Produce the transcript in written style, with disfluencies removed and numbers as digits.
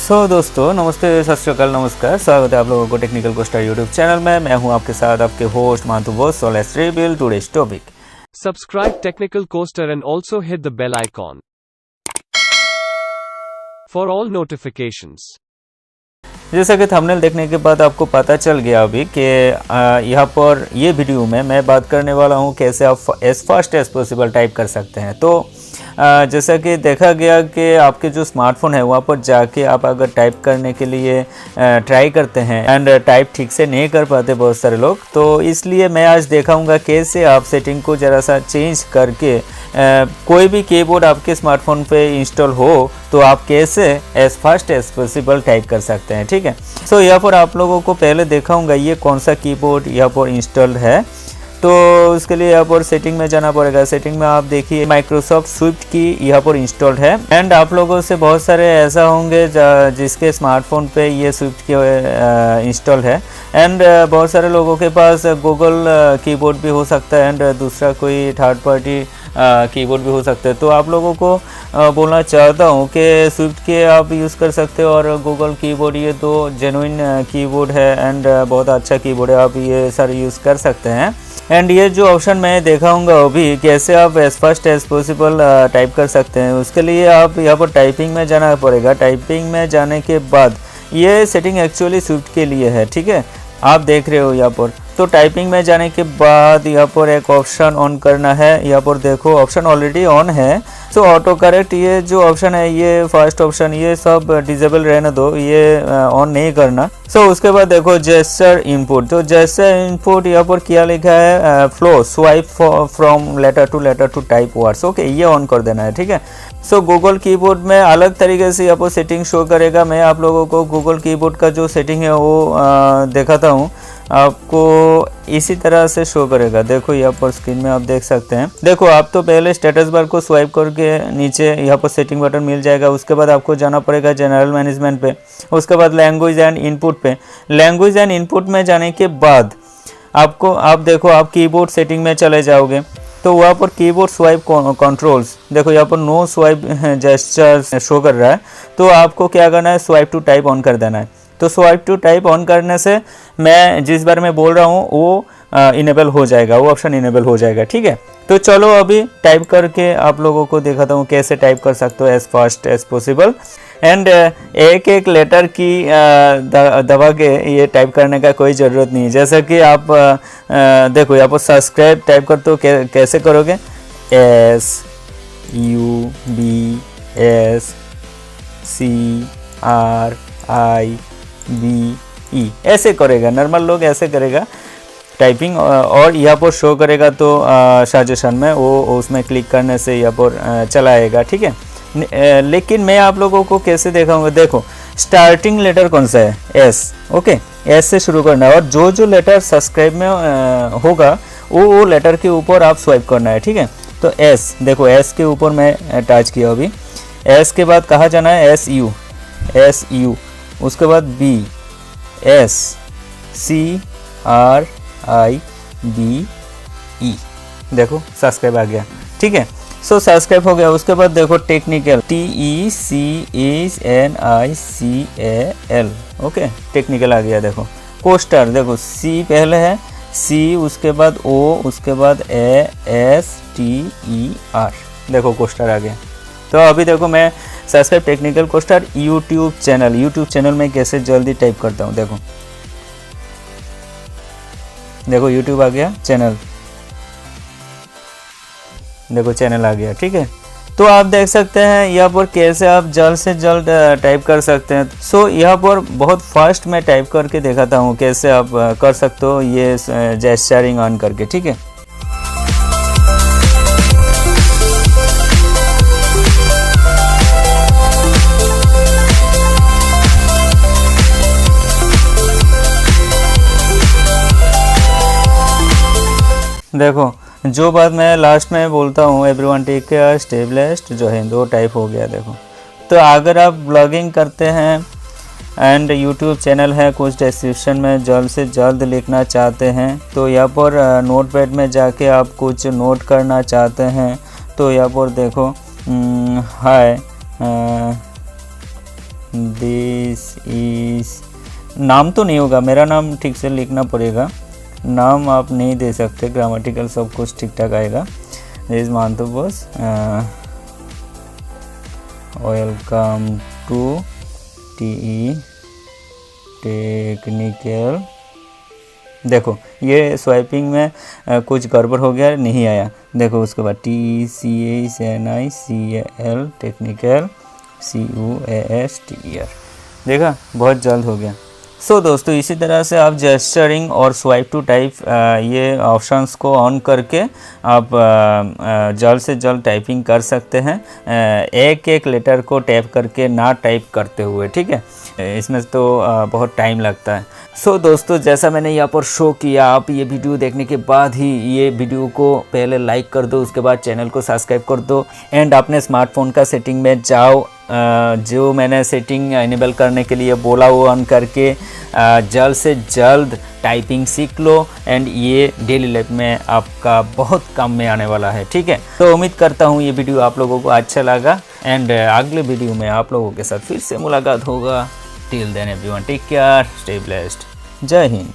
दोस्तों नमस्ते, सत श्री अकाल, नमस्कार। स्वागत है आप लोगों को टेक्निकल कोस्टर यूट्यूब चैनल में। मैं हूं आपके साथ आपके host Mantu Bose. So let's reveal today's topic. Subscribe Technical Coaster and also hit the bell icon for all notifications. जैसा कि थंबनेल देखने के बाद आपको पता चल गया अभी कि यहाँ पर ये वीडियो में मैं बात करने वाला हूँ कैसे आप as fast as possible type कर सकते हैं। तो जैसा कि देखा गया कि आपके जो स्मार्टफोन है वहाँ पर जाके आप अगर टाइप करने के लिए ट्राई करते हैं एंड टाइप ठीक से नहीं कर पाते बहुत सारे लोग, तो इसलिए मैं आज दिखाऊंगा कैसे आप सेटिंग को ज़रा सा चेंज करके कोई भी कीबोर्ड आपके स्मार्टफोन पे इंस्टॉल हो तो आप कैसे as fast as possible type कर सकते हैं। ठीक है, सो यहाँ पर आप लोगों को पहले दिखाऊंगा ये कौन सा कीबोर्ड यहाँ पर इंस्टॉल्ड है। तो उसके लिए यहाँ पर सेटिंग में जाना पड़ेगा। सेटिंग में आप देखिए माइक्रोसॉफ्ट स्विफ्ट की यहाँ पर इंस्टॉल्ड है एंड आप लोगों से बहुत सारे ऐसा होंगे जिसके स्मार्टफोन पे ये स्विफ्ट की इंस्टॉल है एंड बहुत सारे लोगों के पास गूगल कीबोर्ड भी हो सकता है एंड दूसरा कोई थर्ड पार्टी कीबोर्ड भी हो सकता है। तो आप लोगों को बोलना चाहता हूँ कि स्विफ्ट के आप यूज़ कर सकते हो और गूगल कीबोर्ड, ये दो जेन्युइन कीबोर्ड है एंड बहुत अच्छा कीबोर्ड है, आप ये सारे यूज़ कर सकते हैं। एंड ये जो ऑप्शन मैं दिखाऊंगा अभी कैसे आप as fast as possible type कर सकते हैं, उसके लिए आप यहाँ पर टाइपिंग में जाना पड़ेगा। टाइपिंग में जाने के बाद ये सेटिंग एक्चुअली स्विफ्ट के लिए है, ठीक है, आप देख रहे हो यहाँ पर। तो टाइपिंग में जाने के बाद यहाँ पर एक ऑप्शन ऑन करना है। यहाँ पर देखो ऑप्शन ऑलरेडी ऑन है। सो ऑटो करेक्ट ये जो ऑप्शन है, ये फर्स्ट ऑप्शन, ये सब डिसेबल रहने दो, ये ऑन नहीं करना। सो उसके बाद देखो जेस्चर इनपुट। तो जेस्चर इनपुट यहाँ पर क्या लिखा है, flow swipe from letter to type words. Okay, ये ऑन कर देना है, ठीक है। सो गूगल कीबोर्ड में अलग तरीके से यहाँ पर सेटिंग शो करेगा। मैं आप लोगों को गूगल कीबोर्ड का जो सेटिंग है वो दिखाता हूँ, आपको इसी तरह से शो करेगा। देखो यहाँ पर स्क्रीन में आप देख सकते हैं। देखो आप तो पहले स्टेटस बार को स्वाइप करके नीचे यहाँ पर सेटिंग बटन मिल जाएगा। उसके बाद आपको जाना पड़ेगा जनरल मैनेजमेंट पे, उसके बाद लैंग्वेज एंड इनपुट पे। लैंग्वेज एंड इनपुट में जाने के बाद आपको आप देखो आप कीबोर्ड सेटिंग में चले जाओगे तो वहाँ पर कीबोर्ड स्वाइप कंट्रोल्स, देखो यहाँ पर नो स्वाइप जेस्चर शो कर रहा है। तो आपको क्या करना है, स्वाइप टू टाइप ऑन कर देना है। तो स्वाइप टू टाइप ऑन करने से मैं जिस बारे में बोल रहा हूँ वो इनेबल हो जाएगा, वो ऑप्शन इनेबल हो जाएगा, ठीक है। तो चलो अभी टाइप करके आप लोगों को दिखाता हूँ कैसे टाइप कर सकते हो as fast as possible. And एक एक लेटर की दबा के ये टाइप करने का कोई ज़रूरत नहीं है। जैसा कि आप देखो यहाँ पर सब्सक्राइब टाइप करते हो, कैसे करोगे, SUBSCRIBE ऐसे करेगा। नॉर्मल लोग ऐसे करेगा टाइपिंग और यहाँ पर शो करेगा। तो सजेशन में वो उसमें क्लिक करने से यहाँ पर चला आएगा, ठीक है। लेकिन मैं आप लोगों को कैसे दिखाऊंगा, देखो स्टार्टिंग लेटर कौन सा है, एस। ओके, एस से शुरू करना है और जो जो लेटर सब्सक्राइब में होगा वो लेटर के ऊपर आप स्वाइप करना है, ठीक है। तो एस, देखो एस के ऊपर मैं टच किया अभी। एस के बाद कहाँ जाना है, SU, उसके बाद B, SCRIBE, देखो सब्सक्राइब आ गया, ठीक है। सो सब्सक्राइब हो गया। उसके बाद देखो टेक्निकल, TECHNICAL, ओके, टेक्निकल आ गया। देखो कोस्टर, देखो C पहले है, C उसके बाद O उसके बाद ASTER, देखो कोस्टर आ गया। तो अभी देखो मैं subscribe technical coaster YouTube channel में कैसे जल्दी टाइप करता हूँ। देखो यूट्यूब आ गया, चैनल, देखो चैनल आ गया, ठीक है। तो आप देख सकते हैं यहाँ पर कैसे आप जल्द से जल्द टाइप कर सकते हैं। सो यहाँ पर बहुत फास्ट मैं टाइप करके दिखाता हूँ कैसे आप कर सकते हो ये जेस्चरिंग ऑन करके, ठीक है। देखो जो बात मैं लास्ट में बोलता हूँ, everyone take care, stay blessed, जो है दो टाइप हो गया। देखो तो अगर आप ब्लॉगिंग करते हैं एंड यूट्यूब चैनल है, कुछ डिस्क्रिप्शन में जल्द से जल्द लिखना चाहते हैं तो यहाँ पर नोटपैड में जाके आप कुछ नोट करना चाहते हैं तो यहाँ पर देखो हाय दिस इज, नाम तो नहीं होगा, मेरा नाम ठीक से लिखना पड़ेगा, नाम आप नहीं दे सकते, ग्रामेटिकल सब कुछ ठीक ठाक आएगा। This is Mantu Bose, welcome to T E technical. देखो ये स्वाइपिंग में कुछ गड़बड़ हो गया, नहीं आया। देखो उसके बाद TCHNICAL टेक्निकल CUASTER, देखा बहुत जल्द हो गया। सो दोस्तों इसी तरह से आप जेस्चरिंग और स्वाइप टू टाइप ये ऑप्शंस को ऑन करके आप जल्द से जल्द टाइपिंग कर सकते हैं, एक एक लेटर को टैप करके ना टाइप करते हुए, ठीक है। इसमें तो बहुत टाइम लगता है। सो दोस्तों जैसा मैंने यहाँ पर शो किया, आप ये वीडियो देखने के बाद ही ये वीडियो को पहले लाइक कर दो, उसके बाद चैनल को सब्सक्राइब कर दो एंड अपने स्मार्टफोन का सेटिंग में जाओ, जो मैंने सेटिंग इनेबल करने के लिए बोला वो ऑन करके जल्द से जल्द टाइपिंग सीख लो एंड ये डेली लाइफ में आपका बहुत काम में आने वाला है, ठीक है। तो उम्मीद करता हूँ ये वीडियो आप लोगों को अच्छा लगा एंड अगले वीडियो में आप लोगों के साथ फिर से मुलाकात होगा। Till then everyone take care, stay blessed, जय हिंद।